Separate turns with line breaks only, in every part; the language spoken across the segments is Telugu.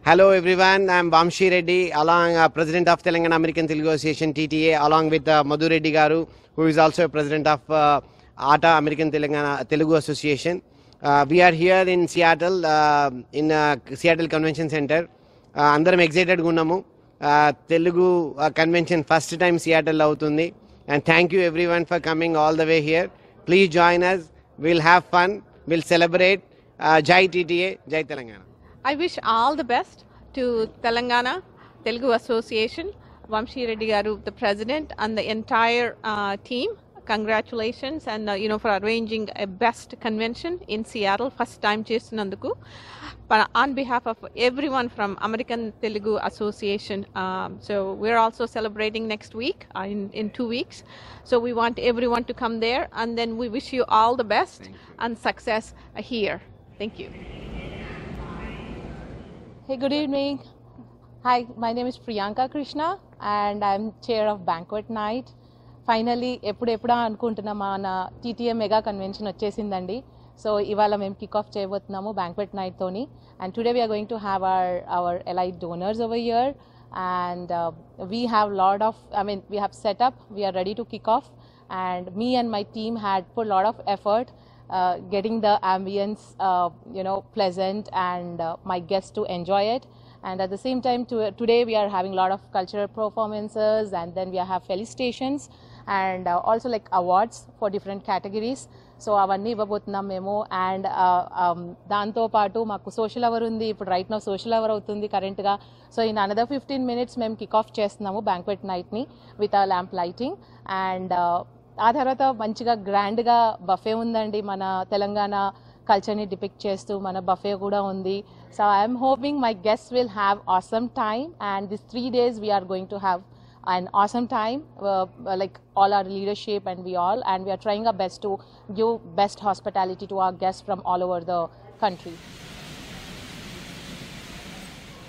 Hello everyone, I am Vamshi Reddy, along President of Telangana American Telugu Association (TTA), along with Madhu Reddy Garu, who is also President of ATA American Telugu Association. We are here in Seattle, in Seattle Convention Center. Andaram excited gunamu. Telugu convention first time Seattle avutundi, and thank you everyone for coming all the way here. Please join us. We'll have fun. We'll celebrate. Jai TTA, Jai Telangana.
I wish all the best to Telangana Telugu Association, Vamshi Reddy Garu, the president, and the entire team. Congratulations and for arranging a best convention in Seattle, first time chestunnanduku. But on behalf of everyone from American Telugu Association, so we're also celebrating next week, in 2 weeks. So we want everyone to come there, and then we wish you all the best and success here. Thank you.
Hey, good evening. Hi, my name is Priyanka Krishna and I'm chair of Banquet Night. Finally, ఎప్పుడెప్పుడా అనుకుంటున్నా మన TTA మెగా కన్వెన్షన్ వచ్చేసిందండి. సో ఇవాళ మేము కిక్ ఆఫ్ చేయబోతున్నాము బ్యాంక్వెట్ నైట్ తోని. And today we are going to have our elite donors over here, and we have we have set up, we are ready to kick off, and me and my team had put a lot of effort getting the ambience pleasant and my guests to enjoy it. And at the same time today we are having a lot of cultural performances, and then we have felicitations and also like awards for different categories. So avanni ivabothunam memo, and danto paatu maaku social hour undi. Ippudu right now social hour avutundi current ga. So in another 15 minutes mem kick off chestunnamo banquet night ni with a lamp lighting, and ఆ తర్వాత మంచిగా గ్రాండ్గా బఫే ఉందండి. మన తెలంగాణ కల్చర్ని డిపిక్ట్ చేస్తూ మన బఫే కూడా ఉంది. So I'm hoping my guests will have awesome time, and this 3 days we are going to have an awesome time, like all our leadership and we are trying our best to give best hospitality to our guests from all over the country.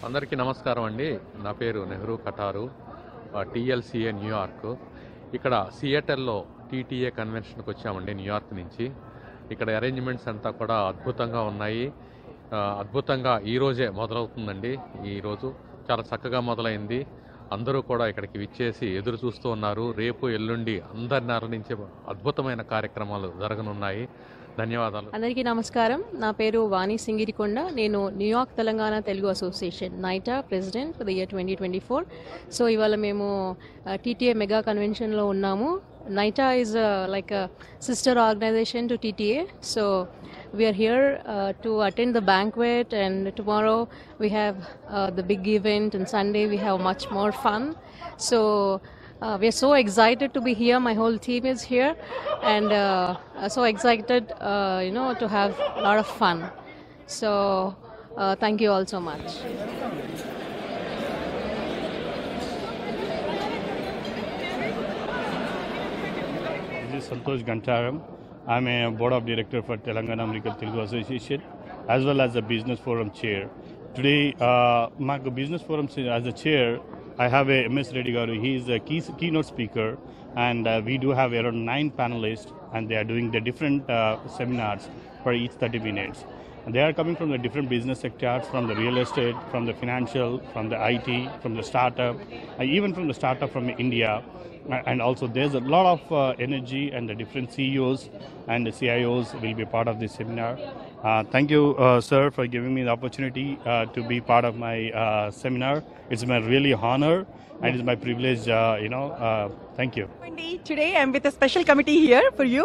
అందరికీ నమస్కారం అండి. నా పేరు నెహ్రూ కటారు, TLCA న్యూయార్క్. ఇక్కడ సియాటల్లో TTA కన్వెన్షన్కి వచ్చామండి న్యూయార్క్ నుంచి. ఇక్కడ అరేంజ్మెంట్స్ అంతా కూడా అద్భుతంగా ఉన్నాయి. అద్భుతంగా ఈరోజే మొదలవుతుందండి. ఈరోజు చాలా చక్కగా మొదలైంది. అందరూ కూడా ఇక్కడికి విచ్చేసి ఎదురు చూస్తూ ఉన్నారు. రేపు ఎల్లుండి అందరిని అలరించే అద్భుతమైన కార్యక్రమాలు జరగనున్నాయి. ధన్యవాదాలు.
అందరికీ నమస్కారం. నా పేరు వాణి సింగిరికొండ. నేను New York Telangana Telugu association NYTTA president for the year 2024. So ఇవాళ మేము TTA మెగా కన్వెన్షన్లో ఉన్నాము. NYTTA is like a sister organization to TTA. So we are here to attend the banquet, and tomorrow we have the big event, and Sunday we have much more fun. So we are so excited to be here. My whole team is here, and so excited to have a lot of fun. So thank you all so much.
This is Santosh Gantaram. I'm a board of director for Telangana American Telugu Association, as well as the business forum chair. Today, my business forum as a chair, I have a MS Reddy Garu. He is a keynote speaker, and we do have around 9 panelists, and they are doing the different seminars for each 30 minutes. And they are coming from the different business sectors, from the real estate, from the financial, from the IT, from the startup, even from the startup from India. And also there's a lot of energy, and the different CEOs and the CIOs will be part of this seminar. Thank you, sir, for giving me the opportunity to be part of my seminar. It's my really honor, and it's my privilege, thank you.
Today I'm with a special committee here for you.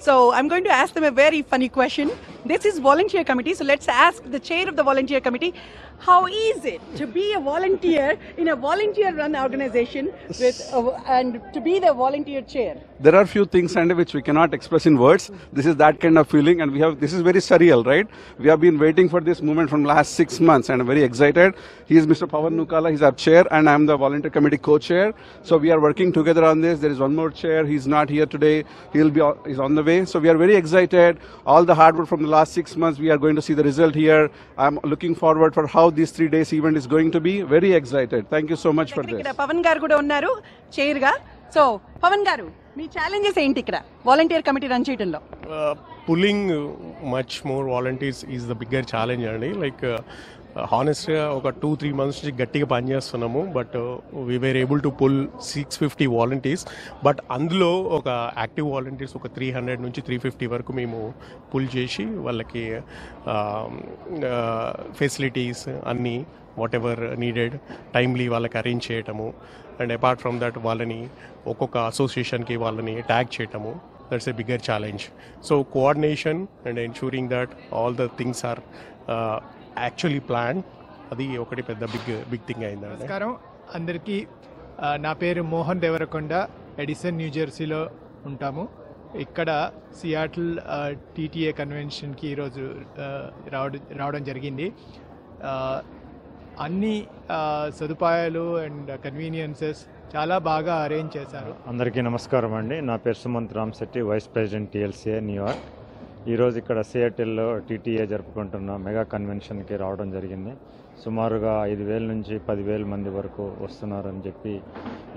So I'm going to ask them a very funny question. This is volunteer committee, so let's ask the chair of the volunteer committee, how is it to be a volunteer in a volunteer run organization and to be the volunteer chair?
There are few things and which we cannot express in words. This is that kind of feeling, and this is very surreal, right? We have been waiting for this moment from last 6 months, and I'm very excited. He is Mr. Pawan Nukala, he's our chair, and I'm the volunteer committee co-chair. So we are working together on this. There is one more chair, he's not here today. He's on the way. So we are very excited. All the hard work from the last 6 months, we are going to see the result here. I'm looking forward for how this 3 days event is going to be. Very excited. Thank you so much for this.
Pawan garu kuda unnaru chair ga. So Pawan garu, me challenges ఏంటి ఇక్కడ వాలంటీర్ కమిటీ రన్ చేయడంలో?
Pulling much more volunteers is the bigger challenge, like హానెస్ట్గా ఒక 2-3 months నుంచి గట్టిగా పనిచేస్తున్నాము. But we were able to pull 650 volunteers. But అందులో ఒక యాక్టివ్ వాలంటీర్స్ ఒక 300 నుంచి 350 వరకు మేము పుల్ చేసి వాళ్ళకి ఫెసిలిటీస్ అన్నీ వాట్ ఎవర్ నీడెడ్ టైమ్లీ వాళ్ళకి అరేంజ్ చేయటము. అండ్ అపార్ట్ ఫ్రమ్ దట్ వాళ్ళని ఒక్కొక్క అసోసియేషన్కి వాళ్ళని ట్యాగ్ చేయటము. That's a bigger challenge. So coordination and ensuring that all the things are actually plan, అది ఒకటి పెద్ద బిగ్ థింగ్ అయిందండి.
నమస్కారం అందరికీ. నా పేరు మోహన్ దేవరకొండ, ఎడిసన్ న్యూజెర్సీలో ఉంటాము. ఇక్కడ సియాటిల్ టీటీఏ కన్వెన్షన్కి ఈరోజు రావడం జరిగింది. అన్ని సదుపాయాలు అండ్ కన్వీనియన్సెస్ చాలా బాగా అరేంజ్ చేశారు.
అందరికీ నమస్కారం అండి. నా పేరు Sumanth Ramshetty, vice president TLCA New York. ఈరోజు ఇక్కడ సియాటిల్లో టీటీఏ జరుపుకుంటున్న మెగా కన్వెన్షన్కి రావడం జరిగింది. సుమారుగా 5,000 నుంచి 10,000 మంది వరకు వస్తున్నారని చెప్పి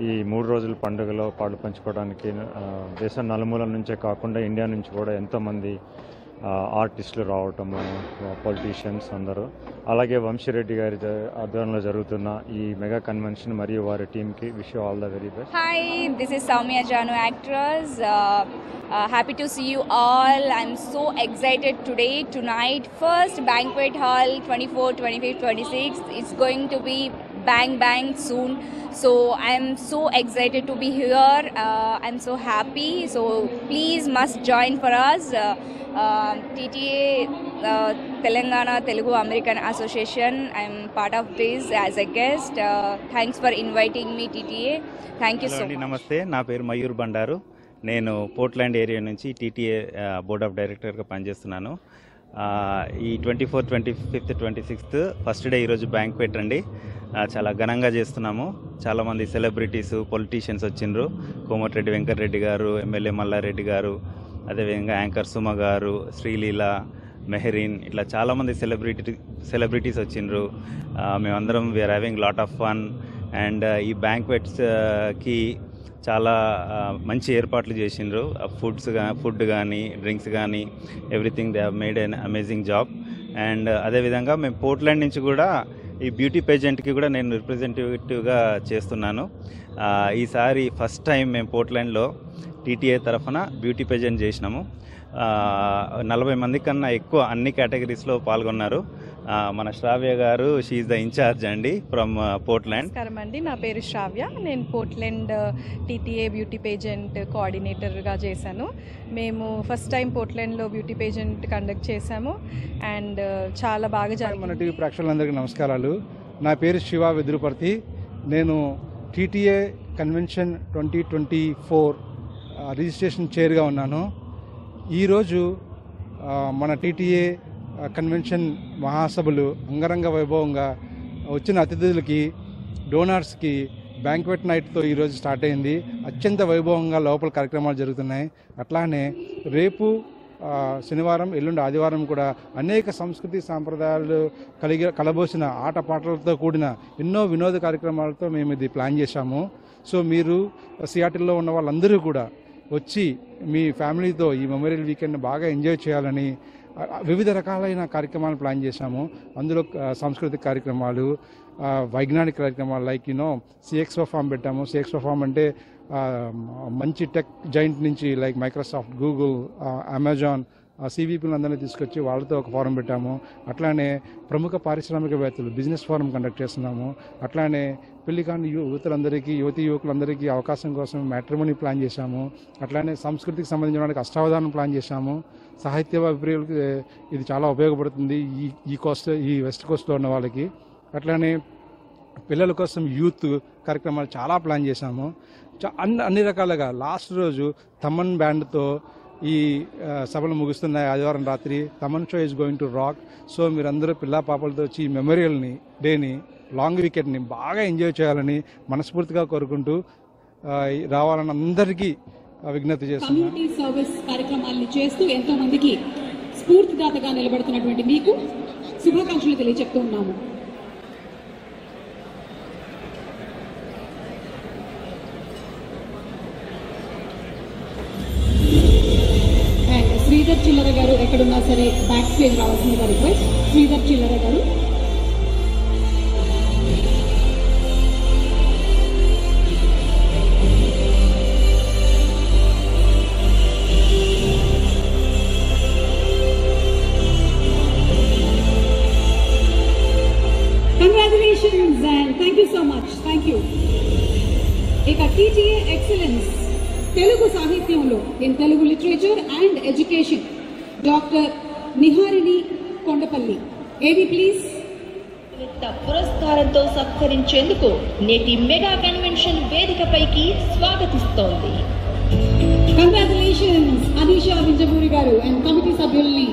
ఈ 3 రోజుల పండుగలో పాలు పంచుకోవడానికి దేశం నలుమూల నుంచే కాకుండా ఇండియా నుంచి కూడా ఎంతోమంది ఆర్టిస్టులు రావటము, పొలిటీషియన్స్ అందరూ. అలాగే వంశీరెడ్డి గారి ఆధ్వర్యంలో జరుగుతున్న ఈ మెగా కన్వెన్షన్ మరియు వారి టీంకి wish you all the very best.
Hi, this is Soumya Janu, actress. Happy to see you all. I'm so excited today, tonight. First banquet hall, 24, 25, 26. It's going to be bang bang soon. So I'm so excited to be here. I'm so happy. So please must join for us. TTA Telangana Telugu American Association. I'm part of this as a guest. Thanks for inviting me, TTA. Thank you so much.
నమస్తే, నా పేరు మయూర్ బండారు. నేను పోర్ట్లాండ్ ఏరియా నుంచి TTA బోర్డ్ ఆఫ్ డైరెక్టర్గా పనిచేస్తున్నాను. ఈ 24, 25, 26 ఫస్ట్ డే ఈరోజు బ్యాంక్వెట్ అండి. చాలా ఘనంగా చేస్తున్నాము. చాలామంది సెలబ్రిటీస్, పొలిటీషియన్స్ వచ్చిండ్రు. కోమటిరెడ్డి వెంకటరెడ్డి గారు, ఎమ్మెల్యే మల్లారెడ్డి గారు, అదేవిధంగా యాంకర్ సుమ గారు, శ్రీలీల, మెహరీన్, ఇట్లా చాలామంది సెలబ్రిటీస్ వచ్చిండ్రు. మేమందరం we are having lot of fun. And ఈ బ్యాంక్వెట్స్కి చాలా మంచి ఏర్పాట్లు చేసిండ్రు. ఫుడ్ కానీ, డ్రింక్స్ కానీ, everything they have made N amazing job. And అదేవిధంగా మేము పోర్ట్లాండ్ నుంచి కూడా ఈ బ్యూటీ పేజెంట్కి కూడా నేను రిప్రజెంటేటివ్గా చేస్తున్నాను. ఈసారి ఫస్ట్ టైం మేము పోర్ట్లాండ్లో TTA తరఫున బ్యూటీ పేజెంట్ చేసినాము. 40 మంది కన్నా ఎక్కువ అన్ని కేటగిరీస్లో పాల్గొన్నారు. మన శ్రావ్య గారు, షీఈ్ ద ఇన్ఛార్జ్ అండి ఫ్రమ్ పోర్ట్లాండ్.
నమస్కారం అండి, నా పేరు శ్రావ్య. నేను పోర్ట్లాండ్ TTA బ్యూటీ పేజెంట్ కోఆర్డినేటర్గా చేశాను. మేము ఫస్ట్ టైం పోర్ట్లాండ్లో బ్యూటీ పేజెంట్ కండక్ట్ చేశాము అండ్ చాలా బాగా జరిగింది.
మన టీవీ ప్రేక్షకులందరికీ నమస్కారాలు. నా పేరు శివ వెదురుపర్తి. నేను TTA కన్వెన్షన్ 2024 రిజిస్ట్రేషన్ చైర్గా ఉన్నాను. ఈరోజు మన TTA కన్వెన్షన్ మహాసభలు అంగరంగ వైభవంగా వచ్చిన అతిథులకి, డోనర్స్కి బ్యాంక్వెట్ నైట్తో ఈరోజు స్టార్ట్ అయింది. అత్యంత వైభవంగా లోపల కార్యక్రమాలు జరుగుతున్నాయి. అట్లానే రేపు శనివారం, ఎల్లుండి ఆదివారం కూడా అనేక సంస్కృతి సాంప్రదాయాలు కలబోసిన ఆటపాటలతో కూడిన ఎన్నో వినోద కార్యక్రమాలతో మేము ఇది ప్లాన్ చేశాము. సో మీరు సియాటిల్లో ఉన్న వాళ్ళందరూ కూడా వచ్చి మీ ఫ్యామిలీతో ఈ మెమోరియల్ వీకెండ్ బాగా ఎంజాయ్ చేయాలని వివిధ రకాలైన కార్యక్రమాలు ప్లాన్ చేశాము. అందులో సాంస్కృతిక కార్యక్రమాలు, వైజ్ఞానిక కార్యక్రమాలు లైక్ CXO ఫామ్ పెట్టాము. CXO ఫామ్ అంటే మంచి టెక్ జైంట్ నుంచి లైక్ మైక్రోసాఫ్ట్, గూగుల్, అమెజాన్, CVPలు అందరినీ తీసుకొచ్చి వాళ్ళతో ఒక ఫోరం పెట్టాము. అట్లానే ప్రముఖ పారిశ్రామికవేత్తలు బిజినెస్ ఫోరం కండక్ట్ చేస్తున్నాము. అట్లానే పెళ్లి కాని యువకులందరికీ అవకాశం కోసం మ్యాట్రిమోనీ ప్లాన్ చేశాము. అట్లానే సంస్కృతికి సంబంధించిన అష్టావధానం ప్లాన్ చేశాము. సాహిత్య అభిప్రాయాలకు ఇది చాలా ఉపయోగపడుతుంది ఈ వెస్ట్ కోస్ట్లో ఉన్న వాళ్ళకి. అట్లానే పిల్లల కోసం యూత్ కార్యక్రమాలు చాలా ప్లాన్ చేశాము. అన్ని రకాలుగా లాస్ట్ రోజు తమన్ బ్యాండ్తో ఈ సభలు ముగుస్తున్నాయి. ఆదివారం రాత్రి Thaman show is going to rock. So మీరందరూ పిల్లా పాపలతో వచ్చి ఈ మెమోరియల్ని డేని, లాంగ్ వీకెండ్ని బాగా ఎంజాయ్ చేయాలని మనస్ఫూర్తిగా కోరుకుంటూ రావాలని అందరికీ విజ్ఞప్తి చేస్తున్నాను.
కమ్యూనిటీ సర్వీస్ కార్యక్రమాలను చేస్తూ ఎంతో మందికి స్ఫూర్తిదాతగా నిలబడుతున్నటువంటి మీకు శుభాకాంక్షలు తెలియజెప్తూ ఉన్నాము. శ్రీధర్ చిల్లర గారు ఎక్కడున్నా సరే బ్యాక్ స్టేజ్ రావాల్సిందిగా రిక్వెస్ట్. శ్రీధర్ చిల్లర గారు. Sabalo in Telugu Literature and Education, Dr. Niharini Kondapalli. AD please.
పురస్కారంతో సత్కరించేందుకు నేటి మెగా కన్వెన్షన్ వేదికపైకి స్వాగతిస్తోంది.
కంగ్రాచులేషన్స్ అనీషా వింజమూరి గారు అండ్ కమిటీ సభ్యుల్ని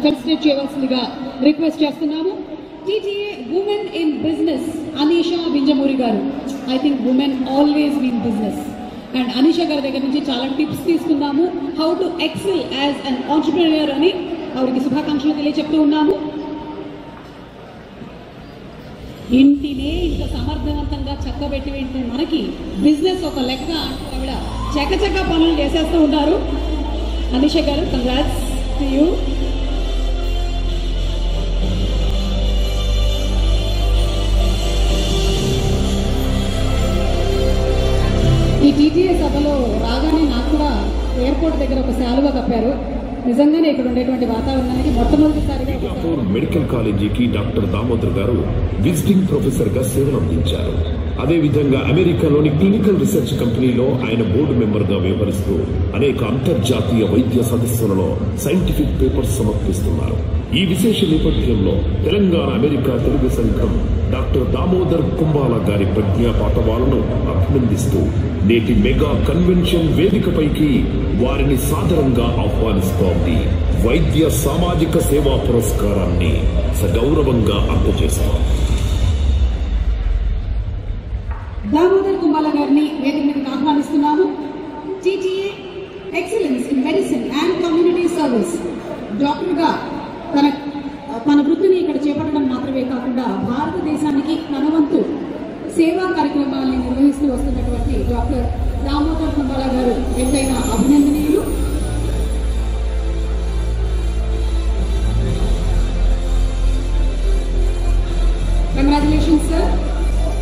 ఫెలిసిటేట్ చేయవలసిందిగా రిక్వెస్ట్ చేస్తున్నాము. TTA Women in Business Anisha Vinjamuri గారు. I think women always mean business and Anisha గారి దగ్గర నుంచి చాలా టిప్స్ తీసుకున్నాము. How to excel as an entrepreneur అని ఆవిడకి శుభాకాంక్షలు తెలియజెప్తూ ఉన్నాము. ఇంటినే ఇంత సమర్థవంతంగా చక్కబెట్టి వెంటనే మనకి బిజినెస్ ఒక లెక్క అంటూ ఆవిడ చకచక పనులు చేసేస్తూ ఉన్నారు. అనీషా గారు కంగ్రాట్స్ టు యూ. ఈ TTA సభలో రాగానే నాకు కూడా ఎయిర్పోర్ట్ దగ్గర ఒక శాలువా కప్పారు. నిజంగానే ఇక్కడ ఉండేటువంటి వాతావరణానికి మొట్టమొదటిసారిగా
మెడికల్ కాలేజీకి డాక్టర్ దామోదర్ గారు విజిటింగ్ ప్రొఫెసర్ గా సేవలు అందించారు. అదేవిధంగా అమెరికాలోని క్లినికల్ రీసెర్చ్ కంపెనీలో ఆయన బోర్డు మెంబర్ గా వ్యవహరిస్తూ అనేక అంతర్జాతీయ వైద్య సదస్సులలో సైంటిఫిక్ పేపర్స్ సమర్పిస్తున్నారు. ఈ విశేష నేపథ్యంలో తెలంగాణ అమెరికా తెలుగు సంఘం డాక్టర్ దామోదర్ కుంబాల గారి ప్రజ్ఞా పాఠవాలను అభినందిస్తూ నేటి మెగా కన్వెన్షన్ వేదికపైకి వారిని సాదరంగా ఆహ్వానిస్తోంది. వైద్య సామాజిక సేవా పురస్కారాన్ని సగౌరవంగా అందజేస్తారు.
దామోదర్ కుంబాల గారిని వేదిక మీదకి ఆహ్వానిస్తున్నాము. TTA excellence in medicine and community service డాక్టర్గా తన వృత్తిని ఇక్కడ చేపట్టడం మాత్రమే కాకుండా భారతదేశానికి తన వంతు సేవా కార్యక్రమాలను నిర్వహిస్తూ వస్తున్నటువంటి డాక్టర్ దామోదర్ కుంబాల గారు ఎంతైనా అభినందనీయులు. Congratulations sir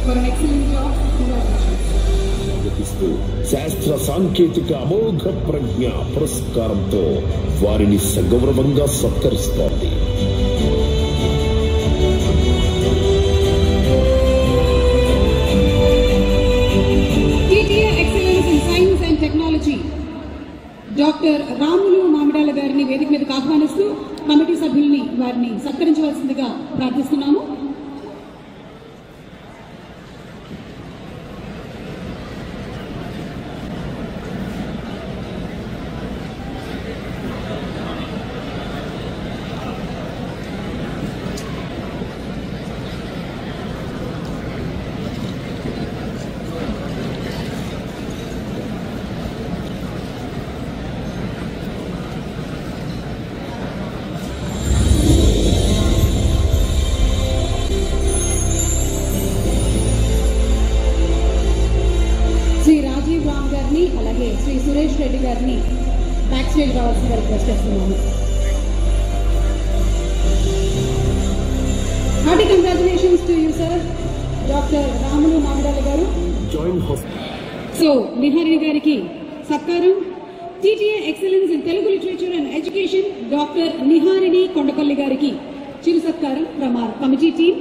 for an excellent job.
శాస్త్ర సాంకేతిక అమోఘ ప్రజ్ఞ పురస్కారంతో వారిని సగౌరవంగా సత్కరిస్తోంది.
TTA excellence in science and technology doctor Ramulu Mamidala గారిని వేదిక మీదకి ఆహ్వానిస్తూ కమిటీ సభ్యుల్ని వారిని సత్కరించవలసిందిగా ప్రార్థిస్తున్నాము. అలాగే శ్రీ సురేష్ రెడ్డి గారిని బ్యాక్ స్టేజ్ రావాల్సిందిగా రిక్వెస్ట్ చేస్తున్నాము. Hearty congratulations to you sir doctor Ramulu Mamidala గారు. సో నిహారిణి గారికి సత్కారం. TTA excellence in Telugu literature and education doctor Niharini Kondapalli గారికి చిరు సత్కారం ఫ్రమ్ అవర్ కమిటీ టీమ్.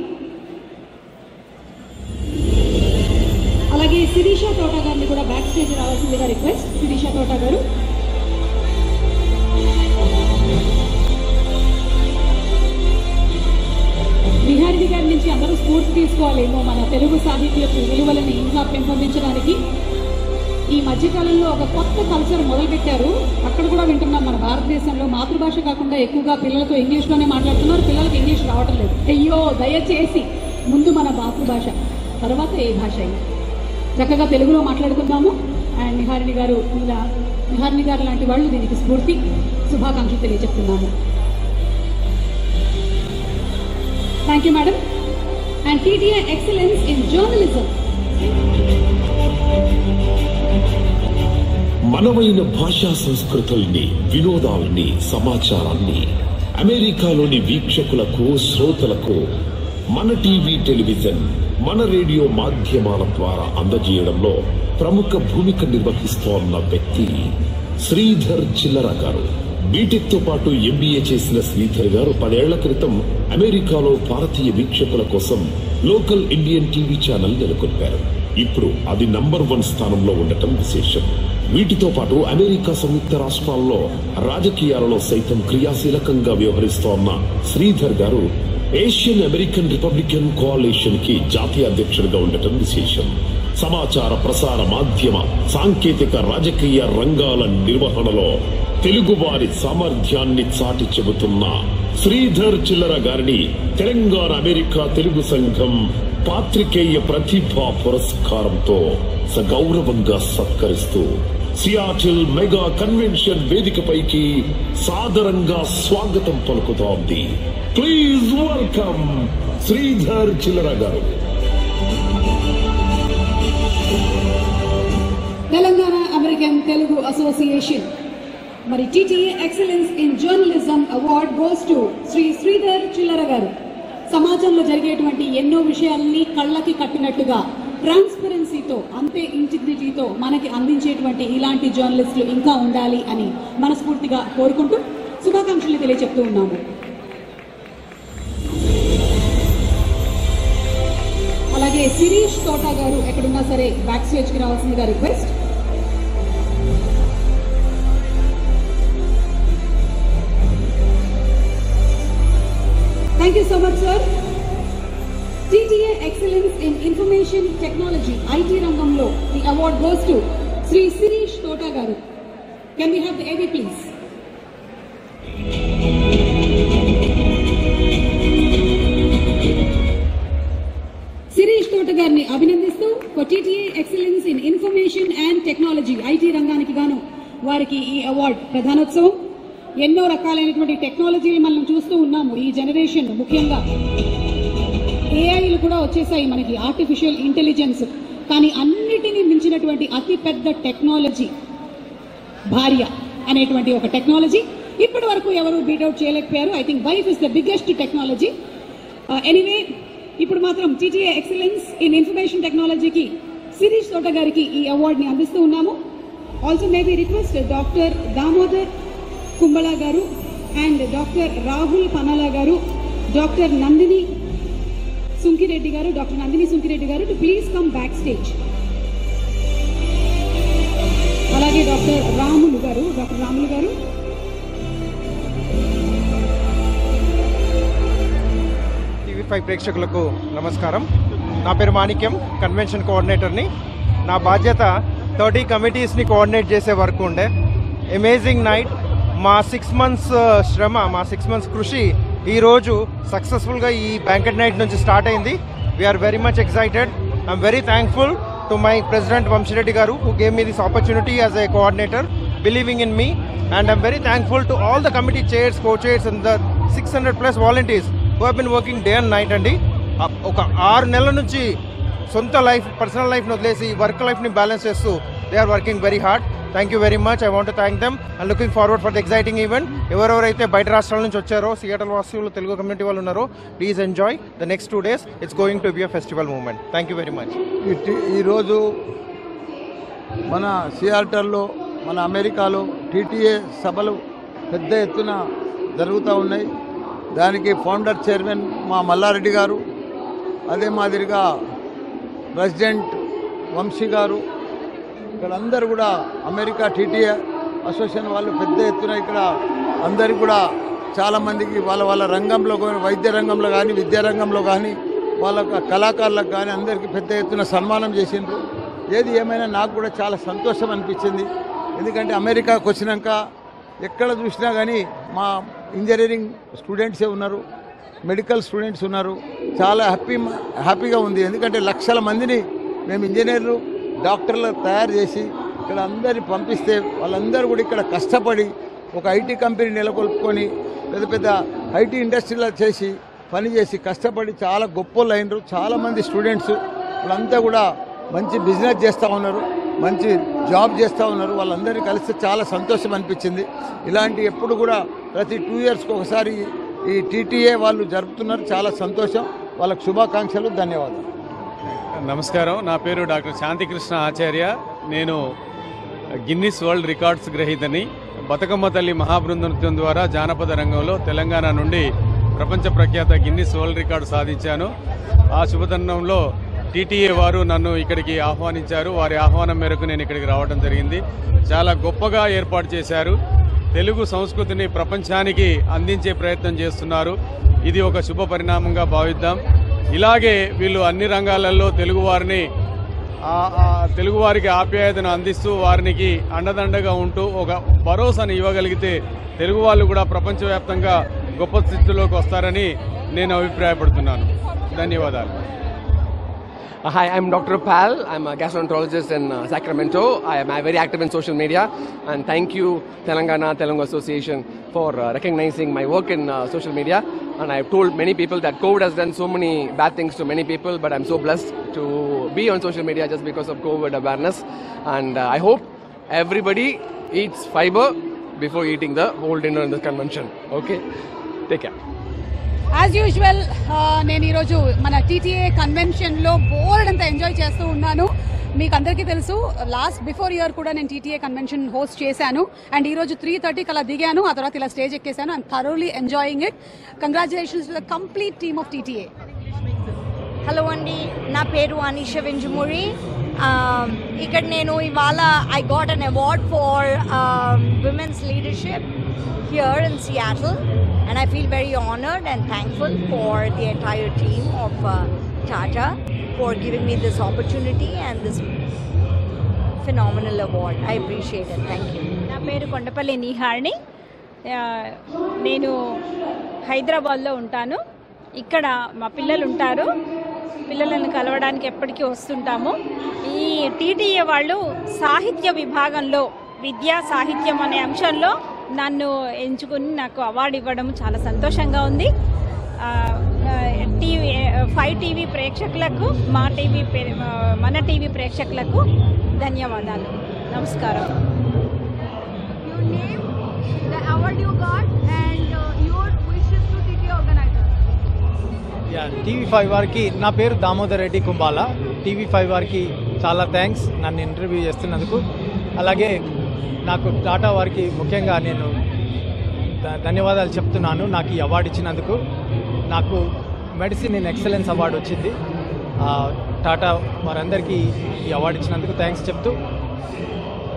అలాగే శిరీషా తోటా గారిని కూడా బ్యాక్ స్టేజ్ రావాల్సిందిగా రిక్వెస్ట్. శిరీషా తోటా గారు. నిహారిణి గారి నుంచి అందరూ స్ఫూర్తి తీసుకోవాలేమో మన తెలుగు సాహిత్యపు విలువలని ఇంకా పెంపొందించడానికి. ఈ మధ్యకాలంలో ఒక కొత్త కల్చర్ మొదలుపెట్టారు. అక్కడ కూడా వింటున్నాం మన భారతదేశంలో మాతృభాష కాకుండా ఎక్కువగా పిల్లలతో ఇంగ్లీష్లోనే మాట్లాడుతున్నారు. పిల్లలకి ఇంగ్లీష్ రావటం లేదు. అయ్యో దయచేసి ముందు మన మాతృభాష తర్వాత ఏ భాష అయినా చక్కగా తెలుగులో మాట్లాడుకుందాము. అండ్ నిహారిణి గారు లాంటి వాళ్ళు దీనికి స్ఫూర్తి. శుభాకాంక్షలు తెలియజెప్తున్నాము. Thank you madam. And TTA excellence in journalism.
మనమైన భాషా సంస్కృతుల్ని, వినోదాల్ని, సమాచారాన్ని అమెరికాలోని వీక్షకులకు, శ్రోతలకు మన టీవీ, టెలివిజన్, మన రేడియో మాధ్యమాల ద్వారా అందజేయడంలో ప్రముఖ భూమిక నిర్వహిస్తోన్న వ్యక్తి శ్రీధర్ చిల్లర గారు. బీటెక్ తో పాటు MBA చేసిన శ్రీధర్ గారు 10 ఏళ్ల క్రితం అమెరికాలో భారతీయ వీక్షకుల కోసం లోకల్ ఇండియన్ టీవీ ఛానల్ నెలకొల్పారు. ఇప్పుడు అది నంబర్ 1 స్థానంలో ఉండటం విశేషం. వీటితో పాటు అమెరికా సంయుక్త రాష్ట్రాల్లో రాజకీయాలలో సైతం క్రియాశీలకంగా వ్యవహరిస్తోన్న శ్రీధర్ గారు ఏషియన్ అమెరికన్ రిపబ్లికన్ కోఆలిషన్ కి జాతీయ అధ్యక్షుడిగా ఉండటం విశేషం. సమాచార ప్రసార మాధ్యమ సాంకేతిక రాజకీయ రంగాల నిర్వహణలో తెలుగువారి సామర్థ్యాన్ని చాటి చెబుతున్న శ్రీధర్ చిల్లర గారిని తెలంగాణ అమెరికా తెలుగు సంఘం పాత్రికేయ ప్రతిభా పురస్కారంతో సగౌరవంగా సత్కరిస్తూ సియాటిల్ మెగా కన్వెన్షన్ వేదికపైకి సాదరంగా స్వాగతం పలుకుతోంది. Please welcome Sridhar Chillara garu.
Telangana American Telugu association మరి TTA excellence in journalism award goes to Shri Sridhar Chillara garu. సమాజంలో జరిగేటువంటి ఎన్నో విషయాలని కళ్ళకి కట్టినట్టుగా ట్రాన్స్పరెన్సీతో అంతే ఇంటిగ్రిటీతో మనకి అందించేటువంటి ఇలాంటి జర్నలిస్టులు ఇంకా ఉండాలి అని మనస్ఫూర్తిగా కోరుకుంటూ శుభాకాంక్షలు తెలియజెప్తూ ఉన్నాము. అలాగే శిరీష్ తోటా గారు ఎక్కడున్నా సరే బ్యాక్ స్టేజ్ కి రావాల్సిందిగా request. Thank you so much sir. TTA Excellence in Information Technology IT రంగంలో the award goes to Sri Sirish Tota garu. Can we have the AV please? Sirish Tota గారిని అభినందిస్తూ for TTA Excellence in Information and Technology IT రంగానికి గాను వారికి ఈ అవార్డ్ ప్రధానోత్సవం. ఎన్నో రకాలైనటువంటి టెక్నాలజీలు మనం చూస్తూ ఉన్నాము ఈ జనరేషన్. ముఖ్యంగా ఏఐలు కూడా వచ్చేసాయి మనకి, ఆర్టిఫిషియల్ ఇంటెలిజెన్స్. కానీ అన్నిటినీ మించినటువంటి అతి పెద్ద టెక్నాలజీ భార్య అనేటువంటి ఒక టెక్నాలజీ ఇప్పటి వరకు ఎవరు బీట్అవుట్ చేయలేకపోయారు. I think wife is the biggest technology. Anyway ఇప్పుడు మాత్రం టీటీఏ ఎక్సలెన్స్ ఇన్ ఇన్ఫర్మేషన్ టెక్నాలజీకి శిరీష్ తోట గారికి ఈ అవార్డుని అందిస్తూ ఉన్నాము. Also may be request doctor Damodar Kumbala గారు అండ్ డాక్టర్ రాహుల్ పనాలా గారు, డాక్టర్ నందిని సుంకిరెడ్డి గారు, డాక్టర్ నందిని సుంకిరెడ్డి గారు to please come back stage. అలాగే డాక్టర్ రాములు గారు
టీవీ5 ప్రేక్షకులకు నమస్కారం. నా పేరు మాణిక్యం, కన్వెన్షన్ కోఆర్డినేటర్ని. నా బాధ్యత 30 కమిటీస్ని కోఆర్డినేట్ చేసే వరకు ఉండే. Amazing night. మా 6 months శ్రమ, మా 6 months కృషి ఈరోజు సక్సెస్ఫుల్గా ఈ బ్యాంకెట్ నైట్ నుంచి స్టార్ట్ అయింది. We're very much excited. I'm very thankful to my president Vamshi Reddy garu who gave me this opportunity as a coordinator, believing in me. And I'm very thankful to all the committee chairs, co-chairs and the 600+ volunteers who have been working day and night అండి. ఒక 6 నెలల నుంచి సొంత లైఫ్, పర్సనల్ లైఫ్ని వదిలేసి వర్క్ లైఫ్ని బ్యాలెన్స్ చేస్తూ they are working very hard. Thank you very much. I want to thank them and looking forward for the exciting event. ఎవరెవరైతే బయట రాష్ట్రాల నుంచి వచ్చారో, సియాటల్ వాసులు, తెలుగు కమ్యూనిటీ వాళ్ళు ఉన్నారో, please enjoy the next 2 days. It's going to be a festival moment. Thank you very much.
ఈరోజు మన సియాటల్లో, మన అమెరికాలో టీటీఏ సభలు పెద్ద ఎత్తున జరుగుతూ ఉన్నాయి. దానికి ఫౌండర్ చైర్మన్ మా మల్లారెడ్డి గారు, అదే మాదిరిగా ప్రెసిడెంట్ వంశీ గారు, ఇక్కడ అందరూ కూడా అమెరికా టీటీఏ అసోసియేషన్ వాళ్ళు పెద్ద ఎత్తున ఇక్కడ అందరికీ కూడా చాలామందికి వాళ్ళ వాళ్ళ రంగంలో కానీ, వైద్య రంగంలో కానీ, విద్యా రంగంలో కానీ, వాళ్ళ కళాకారులకు కానీ అందరికీ పెద్ద ఎత్తున సన్మానం చేసిండ్రు. ఏది ఏమైనా నాకు కూడా చాలా సంతోషం అనిపించింది. ఎందుకంటే అమెరికాకు వచ్చినాక ఎక్కడ చూసినా కానీ మా ఇంజనీరింగ్ స్టూడెంట్సే ఉన్నారు, మెడికల్ స్టూడెంట్స్ ఉన్నారు. చాలా హ్యాపీగా ఉంది. ఎందుకంటే లక్షల మందిని మేము ఇంజనీర్లు, డాక్టర్లు తయారు చేసి ఇక్కడ అందరిని పంపిస్తే వాళ్ళందరూ కూడా ఇక్కడ కష్టపడి ఒక ఐటీ కంపెనీ నెలకొల్పుకొని పెద్ద పెద్ద ఐటీ ఇండస్ట్రీలో చేసి పనిచేసి కష్టపడి చాలా గొప్పలు అయినరు. చాలామంది స్టూడెంట్స్ వాళ్ళంతా కూడా మంచి బిజినెస్ చేస్తూ ఉన్నారు, మంచి జాబ్ చేస్తూ ఉన్నారు. వాళ్ళందరినీ కలిస్తే చాలా సంతోషం అనిపించింది. ఇలాంటి ఎప్పుడు కూడా ప్రతి 2 yearsకి ఒకసారి ఈ టీటీఏ వాళ్ళు జరుపుతున్నారు. చాలా సంతోషం. వాళ్ళకు శుభాకాంక్షలు, ధన్యవాదాలు.
నమస్కారం. నా పేరు డాక్టర్ శాంతికృష్ణ ఆచార్య. నేను గిన్నిస్ వరల్డ్ రికార్డ్స్ గ్రహీతని. బతుకమ్మ తల్లి మహాబృంద నృత్యం ద్వారా జానపద రంగంలో తెలంగాణ నుండి ప్రపంచ ప్రఖ్యాత గిన్నిస్ వరల్డ్ రికార్డు సాధించాను. ఆ శుభతరుణంలో టీటీఏ వారు నన్ను ఇక్కడికి ఆహ్వానించారు. వారి ఆహ్వానం మేరకు నేను ఇక్కడికి రావడం జరిగింది. చాలా గొప్పగా ఏర్పాటు చేశారు. తెలుగు సంస్కృతిని ప్రపంచానికి అందించే ప్రయత్నం చేస్తున్నారు. ఇది ఒక శుభ పరిణామంగా భావిద్దాం. ఇలాగే వీళ్ళు అన్ని రంగాలలో తెలుగువారికి ఆప్యాయతను అందిస్తూ వారికి అండదండగా ఉంటూ ఒక భరోసాను ఇవ్వగలిగితే తెలుగు వాళ్ళు కూడా ప్రపంచవ్యాప్తంగా గొప్ప స్థితిలోకి వస్తారని నేను అభిప్రాయపడుతున్నాను. ధన్యవాదాలు.
Hi, I'm Dr. Pal. I'm a gastroenterologist in Sacramento. I am very active in social media, and thank you Telangana Telugu Association for recognizing my work in social media. And I've told many people that COVID has done so many bad things to many people, but I'm so blessed to be on social media just because of COVID awareness. And I hope everybody eats fiber before eating the whole dinner in this convention. Okay? Take care.
As usual నేను ఈరోజు మన టీటీఏ కన్వెన్షన్లో బోర్డ్ అంతా ఎంజాయ్ చేస్తూ ఉన్నాను. మీకు అందరికీ తెలుసు, బిఫోర్ ఇయర్ కూడా నేను టీటీఏ కన్వెన్షన్ హోస్ట్ చేశాను. అండ్ ఈరోజు 3:30కి అలా దిగాను. ఆ తర్వాత ఇలా స్టేజ్ ఎక్కేశాను. I'm thoroughly enjoying it. Congratulations to the complete team of TTA.
Hello అండి, నా పేరు అనీష వెంజమూరి. ఇక్కడ నేను ఇవాళ I got an award for women's leadership here in Seattle, and I feel very honored and thankful for the entire team of Tata for giving me this opportunity and this phenomenal award. I appreciate it. Thank you.
నా పేరు కొండపల్లి నీహారిణి. నేను హైదరాబాద్లో ఉంటాను. ఇక్కడ మా పిల్లలు ఉంటారు. పిల్లలను కలవడానికి ఎప్పటికీ వస్తుంటాము. ఈ టీటీఏ వాళ్ళు సాహిత్య విభాగంలో విద్యా సాహిత్యం అనే అంశంలో నన్ను ఎంచుకుని నాకు అవార్డు ఇవ్వడం చాలా సంతోషంగా ఉంది. టీవీ 5 టీవీ ప్రేక్షకులకు, మన టీవీ ప్రేక్షకులకు ధన్యవాదాలు. నమస్కారం.
TV5 వారికి, నా పేరు దామోదర్ రెడ్డి కుంబాల. TV5 వారికి చాలా థ్యాంక్స్ నన్ను ఇంటర్వ్యూ చేస్తున్నందుకు. అలాగే నాకు టాటా వారికి ముఖ్యంగా నేను ధన్యవాదాలు చెప్తున్నాను నాకు ఈ అవార్డు ఇచ్చినందుకు. నాకు మెడిసిన్ ఇన్ ఎక్సలెన్స్ అవార్డు వచ్చింది. టాటా వారందరికీ ఈ అవార్డు ఇచ్చినందుకు థ్యాంక్స్ చెప్తూ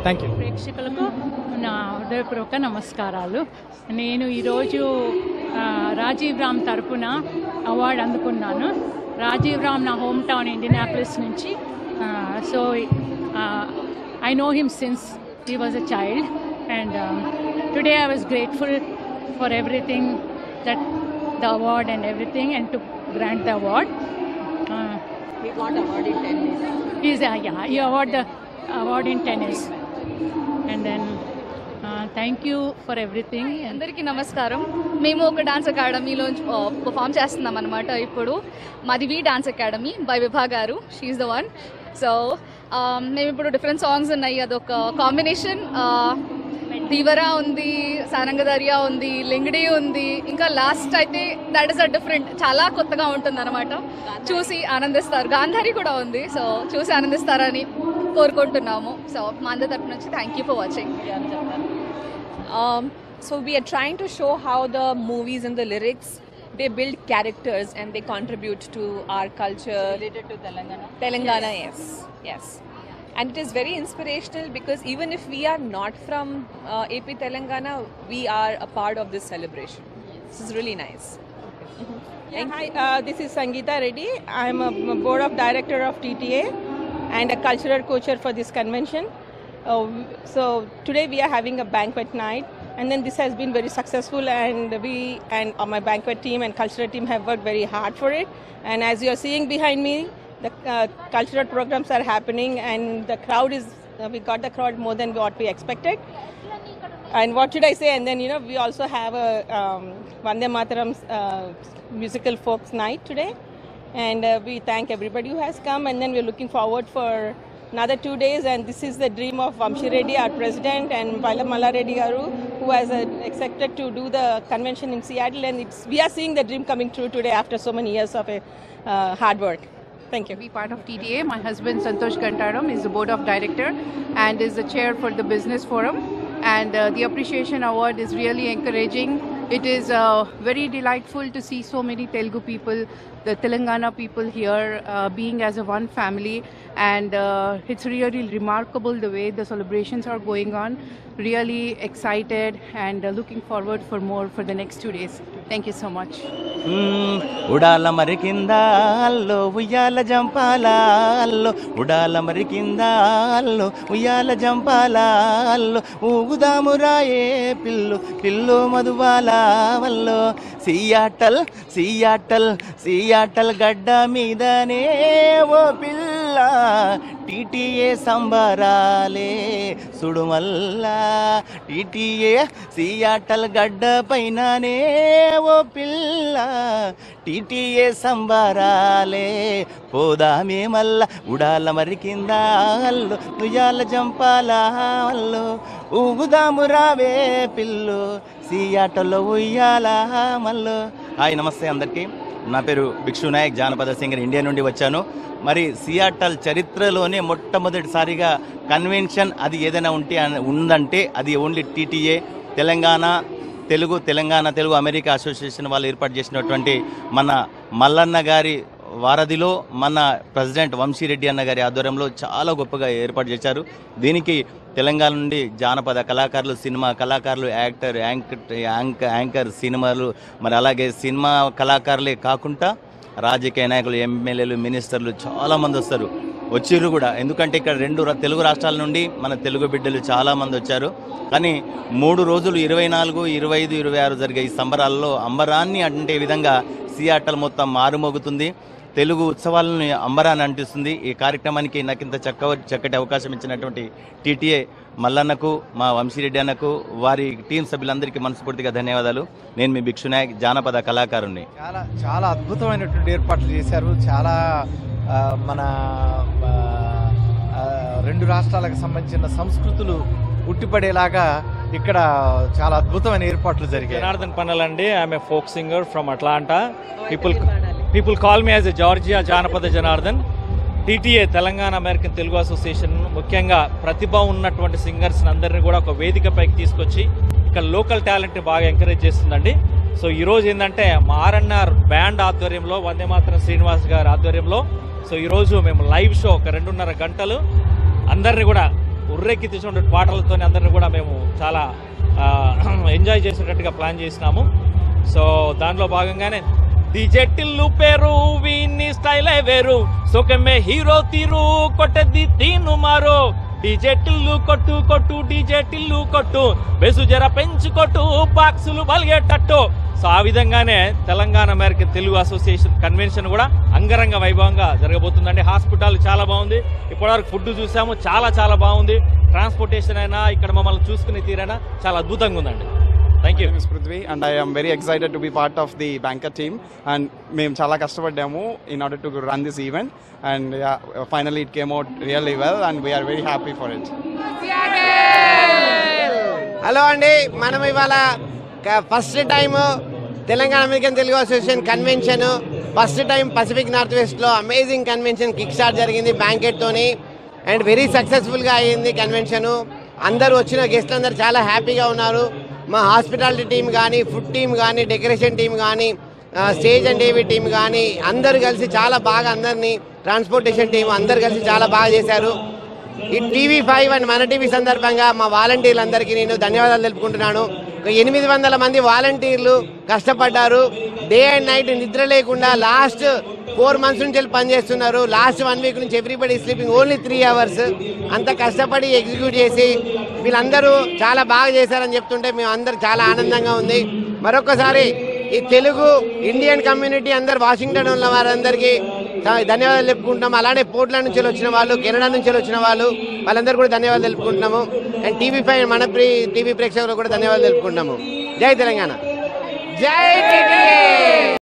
థ్యాంక్ యూ.
ప్రేక్షకులకు నా హృదయపూర్వక నమస్కారాలు. నేను ఈరోజు రాజీవ్ రామ్ తరపున అవార్డు అందుకున్నాను. రాజీవ్ రామ్ నా హోమ్ టౌన్ ఇండియానాపోలిస్ నుంచి. So I know him since he was a child, and today I was grateful for everything, that the award and everything, and to grant the award.
He got award in tennis.
He award the award in tennis, and then thank you for everything.
అందరికీ నమస్కారం. మేము ఒక డాన్స్ అకాడమీలో పర్ఫామ్ చేస్తున్నాం అనమాట. ఇప్పుడు మాది వి డాన్స్ అకాడమీ బై విభా గారు, షీఈస్ ద వన్. సో మేము ఇప్పుడు డిఫరెంట్ సాంగ్స్ ఉన్నాయి, అదొక కాంబినేషన్. దీవరా ఉంది, సారంగదరియా ఉంది, లింగడి ఉంది, ఇంకా లాస్ట్ అయితే దట్ ఇస్ అ డిఫరెంట్, చాలా కొత్తగా ఉంటుంది అనమాట. చూసి ఆనందిస్తారు. గాంధారి కూడా ఉంది. సో చూసి ఆనందిస్తారని కోరుకుంటున్నాము. సో మా అందరి తరపు నుంచి thank you for watching.
So we are trying to show how the movies and the lyrics, they build characters and they contribute to our culture.
Related to Telangana?
Telangana, yes. And it is very inspirational because even if we are not from AP Telangana, we are a part of this celebration. This is really nice.
Hi, this is Sangeeta Reddy. I am a board of director of TTA and a cultural coacher for this convention. So today we are having a banquet night, and then this has been very successful, and we and my banquet team and cultural team have worked very hard for it. And as you are seeing behind me, the cultural programs are happening, and the crowd is we got the crowd more than what we expected. And what should I say? And then we also have a Vande Mataram musical folks night today, and we thank everybody who has come. And then we're looking forward for another 2 days, and this is the dream of Vamshi Reddy, our president, and Vaila Malla Reddy Garu, who has accepted to do the convention in Seattle, and we are seeing the dream coming true today after so many years of hard work. Thank you.
Be part of TTA. My husband Santosh Gantaram is the board of director and is the chair for the business forum, and the appreciation award is really encouraging It is very delightful to see so many Telugu people, the Telangana people here being as a one family, and it's really remarkable the way the celebrations are going on. Really excited and looking forward for more for the next 2 days. Thank you so much.
ఉడాల మరి కింద అల్లో ఉయ్యాల జంపాల అల్లో ఉడాల మరి కింద అల్లో ఉయ్యాల జంపాల అల్లో ఊగుదాము రాయే పిల్లు పిల్లు మధుబాల వల్లో సియాటల్ సియాటల్ సియాటల్ గడ్డ మీదనే ఓ పిల్ల టీటీఏ సంబరాలే సుడుమల్లా టీటీఏ సియాటల్ గడ్డ పైననే ఓ పిల్ల టీటీఏ సంబరాలే పోదామే మల్ల ఉడాల మరి కింద అల్లు ఉయ్యాల జంపాల అల్లు ఊగుదాము రావే పిల్లు సియాటల్లో ఉయ్యాల మల్లు. హాయ్ నమస్తే అందరికీ. నా పేరు భిక్షు నాయక్, జానపద సింగర్, ఇండియా నుండి వచ్చాను. మరి సియాటల్ చరిత్రలోనే మొట్టమొదటిసారిగా కన్వెన్షన్ అది ఏదైనా ఉందంటే అది only TTA Telangana Telugu America association వాళ్ళు ఏర్పాటు చేసినటువంటి మన మల్లన్న గారి వారధిలో మన ప్రెసిడెంట్ వంశీరెడ్డి అన్న గారి ఆధ్వర్యంలో చాలా గొప్పగా ఏర్పాటు చేశారు. దీనికి తెలంగాణ నుండి జానపద కళాకారులు, సినిమా కళాకారులు, యాంకర్ సినిమాలు, మరి అలాగే సినిమా కళాకారులే కాకుండా రాజకీయ నాయకులు, ఎమ్మెల్యేలు, మినిస్టర్లు చాలామంది వస్తారు, వచ్చిర్రు కూడా. ఎందుకంటే ఇక్కడ 2 తెలుగు రాష్ట్రాల నుండి మన తెలుగు బిడ్డలు చాలామంది వచ్చారు. కానీ 3 రోజులు 24, 25, 26 జరిగే ఈ సంబరాల్లో అంబరాన్ని అంటే విధంగా సియాటల్ మొత్తం మారుమోగుతుంది. తెలుగు ఉత్సవాలను అంబరాన్ని అంటిస్తుంది. ఈ కార్యక్రమానికి నాకు ఇంత చక్కటి అవకాశం ఇచ్చినటువంటి టీటీఏ మల్లన్నకు, మా వంశీరెడ్డి అన్నకు, వారి టీం సభ్యులందరికీ మనస్ఫూర్తిగా ధన్యవాదాలు. నేను మీ భిక్షు నాయక్, జానపద కళాకారుణ్ణి.
చాలా అద్భుతమైనటువంటి ఏర్పాట్లు చేశారు. చాలా మన 2 రాష్ట్రాలకు సంబంధించిన సంస్కృతులు ఉట్టిపడేలాగా ఇక్కడ చాలా అద్భుతమైన ఏర్పాట్లు జరిగాయి.
జనార్దన్ పన్నల్ అండి. I'm a folk singer from Atlanta. People call me as a Georgia Janapada Janardhan. TTA Telangana American Telugu association ముఖ్యంగా ప్రతిభ ఉన్నటువంటి సింగర్స్ అందరినీ కూడా ఒక వేదికపైకి తీసుకొచ్చి ఇక్కడ లోకల్ టాలెంట్ని బాగా ఎంకరేజ్ చేస్తుందండి. సో ఈరోజు ఏంటంటే మా ఆర్ఎన్ఆర్ బ్యాండ్ ఆధ్వర్యంలో, వందే మాతరం శ్రీనివాస్ గారి ఆధ్వర్యంలో, సో ఈరోజు మేము లైవ్ షో ఒక 2.5 గంటలు అందరినీ కూడా ఉర్రెక్కించేటువంటి పాటలతో అందరినీ కూడా మేము చాలా ఎంజాయ్ చేసేటట్టుగా ప్లాన్ చేసినాము. సో దాంట్లో భాగంగానే డీజే టిల్లు పేరు వీని స్టైలే వేరు, సోకెమ్మే హీరో తీరు కొట్టది తీను మారో, డీజే టిల్లు కొట్టు కొట్టు డీజే టిల్లు కొట్టు, బెసు జర పెంచు కొట్టు బాక్సులు బలిగేటట్టు. సో ఆ విధంగానే Telangana American Telugu association convention కూడా అంగరంగ వైభవంగా జరగబోతుందండి. హాస్పిటల్ చాలా బాగుంది, ఇప్పటివరకు ఫుడ్ చూసాము, చాలా బాగుంది. ట్రాన్స్పోర్టేషన్ అయినా ఇక్కడ మమ్మల్ని చూసుకునే తీరైనా చాలా అద్భుతంగా ఉందండి. Thank you.
My name is Prithvi and I am very excited to be part of the banker team, and మేము చాలా కష్టపడ్డాము in order to run this event, and finally it came out really well and we are very happy for it.
Hello అండి, మనం ఇవాళ first time Telangana American Telugu association convention, first time Pacific North వెస్ట్లో అమేజింగ్ కన్వెన్షన్ కిక్ స్టార్ట్ జరిగింది బ్యాంకెట్తోని, అండ్ వెరీ సక్సెస్ఫుల్గా అయ్యింది కన్వెన్షను. అందరూ వచ్చిన గెస్ట్లు అందరూ చాలా హ్యాపీగా ఉన్నారు. మా హాస్పిటాలిటీ టీం కానీ, ఫుడ్ టీం కానీ, డెకరేషన్ టీం కానీ, స్టేజ్ అండ్ ఏవీ టీం కానీ అందరూ కలిసి చాలా బాగా, అందరినీ ట్రాన్స్పోర్టేషన్ టీం అందరు కలిసి చాలా బాగా చేశారు. ఈ TV5 అండ్ మన టీవీ సందర్భంగా మా వాలంటీర్లందరికీ నేను ధన్యవాదాలు తెలుపుకుంటున్నాను. 800 మంది వాలంటీర్లు కష్టపడ్డారు, డే అండ్ నైట్ నిద్ర లేకుండా లాస్ట్ 4 months నుంచి వెళ్ళి పనిచేస్తున్నారు. లాస్ట్ 1 week నుంచి ఎవ్రీబడి స్లీపింగ్ ఓన్లీ 3 hours. అంత కష్టపడి ఎగ్జిక్యూట్ చేసి వీళ్ళందరూ చాలా బాగా చేశారని చెప్తుంటే మేము అందరూ చాలా ఆనందంగా ఉంది. మరొకసారి ఈ తెలుగు ఇండియన్ కమ్యూనిటీ అందరు వాషింగ్టన్ ఉన్న వారందరికీ ధన్యవాదాలు తెలుపుకుంటున్నాము. అలానే పోర్ట్లాండ్ నుంచి వచ్చిన వాళ్ళు, కెనడా నుంచి వచ్చిన వాళ్ళందరూ కూడా ధన్యవాదాలు తెలుపుకుంటున్నాము. అండ్ TV5 మన టీవీ ప్రేక్షకులకు కూడా ధన్యవాదాలు తెలుపుకుంటున్నాము. జై తెలంగాణ, జై టీటీఏ.